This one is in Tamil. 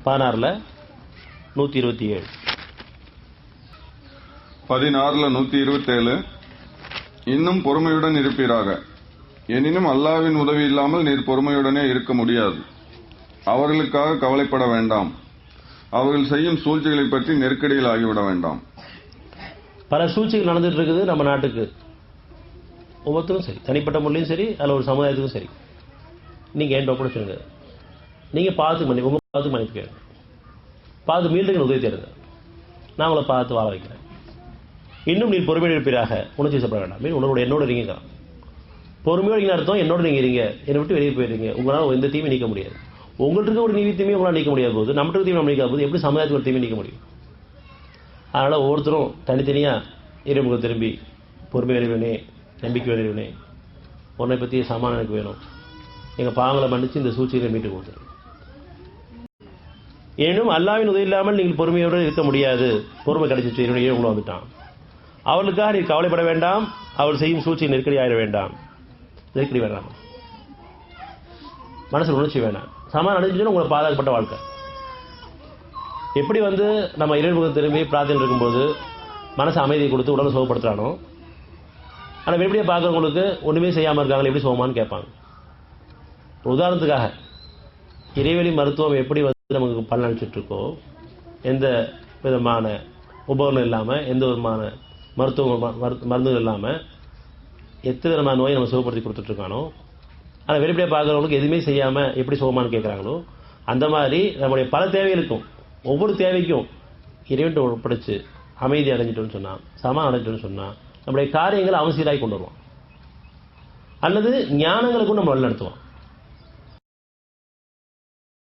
16ல் 127. 16ல் 127. இன்னும் பொறுமையுடன் இருப்பீராக. எனினும் அல்லாஹ்வின் உதவி இல்லாமல் நீர் பொறுமையுடனே இருக்க முடியாது. அவர்களுக்காக கவலைப்பட வேண்டாம். அவர்கள் செய்யும் சூழ்ச்சிகளை பற்றி நெருக்கடியில் ஆகிவிட வேண்டாம். பல சூழ்ச்சிகள் நடந்துட்டு இருக்குது நம்ம நாட்டுக்கு. ஒவ்வொருத்தரும் சரி, தனிப்பட்ட முறையிலும் சரி, அதில் ஒரு சமுதாயத்துக்கும் சரி. நீங்கள் என்கிட்ட ஒப்படைச்சுருங்க. நீங்கள் பார்த்து உங்கள் பார்த்து மன்னிப்பு கேளுங்க. பார்த்து மீண்டும் உதவி தேடுங்க. நான் உங்களை பார்த்து வாழ வைக்கிறேன். இன்னும் நீ பொறுமையோடு இருப்பீராக. உணர்ச்சி வசப்பட வேண்டாம். மீன் உணவோட என்னோட இருங்க. பொறுமையோடு அர்த்தம் என்னோட நீங்கள் இருங்க. என்னை விட்டு வெளியே போயிருங்க. உங்களால் எந்த தீமையும் நீக்க முடியாது. உங்கள்கிட்ட இருக்க ஒரு தீமையை உங்களால் நீக்க முடியாத போது, நம்மகிட்ட தீமை நம்ம நீக்காத போது எப்படி சமுதாயத்துக்கு ஒரு தீமையை நீக்க முடியும்? அதனால் ஒவ்வொருத்தரும் தனித்தனியாக இறைமுகம் திரும்பி பொறுமை அறிவனே, நம்பிக்கை அறிவனே, உன்னை பற்றி சமானம் எனக்கு வேணும், எங்கள் பாவங்களை மன்னிச்சு இந்த சூழ்ச்சியை மீட்டு கொடுத்துரு. ஏனும் அல்லாஹ்வின் உதவி இல்லாமல் நீங்கள் பொறுமையோடு இருக்க முடியாது. பொறுமை கிடைச்சிச்சு, என்னுடைய உங்களை வந்துட்டான். அவளுக்காக நீ கவலைப்பட வேண்டாம். அவள் செய்யும் சூழ்ச்சி நெருக்கடி ஆயிட வேண்டாம். நெருக்கடி வேண்டாம், மனசில் உணர்ச்சி வேண்டாம். சமாதானம் அடைஞ்சுன்னா உங்களை பாதுகாக்கப்பட்ட வாழ்க்கை. எப்படி நம்ம இறைமுகம் திரும்பி பிரார்த்தனை இருக்கும்போது மனசை அமைதியை கொடுத்து உடலை சுகப்படுத்துறானோ, ஆனால் வெளிப்படையாக பார்க்குறவங்களுக்கு ஒன்றுமே செய்யாமல் இருக்காங்களே எப்படி சுகமானு கேட்பாங்க. உதாரணத்துக்காக இறைவெளி மருத்துவம் எப்படி நமக்கு பலனளிச்சுட்டு இருக்கோ, எந்த விதமான உபகரணம் இல்லாமல், எந்த விதமான மருந்துகள் இல்லாமல் எத்தனை விதமான நோயை நம்ம சுகப்படுத்தி கொடுத்துட்ருக்கானோ, ஆனால் வெளிப்படையாக பார்க்குறவங்களுக்கு எதுவுமே செய்யாமல் எப்படி சுகமானு கேட்குறாங்களோ, அந்த மாதிரி நம்முடைய பல தேவைகளுக்கும் ஒவ்வொரு தேவைக்கும் இறைவன்ட்டு ஒப்படைச்சு அமைதி அடைஞ்சிட்டோன்னு சொன்னால், சமாதானம் அடைஞ்சிட்டோன்னு சொன்னால், நம்முடைய காரியங்களை அவன் சீராகி கொண்டு வருவான். அல்லது ஞானங்களுக்கும் நம்ம வழிநடத்துவான்.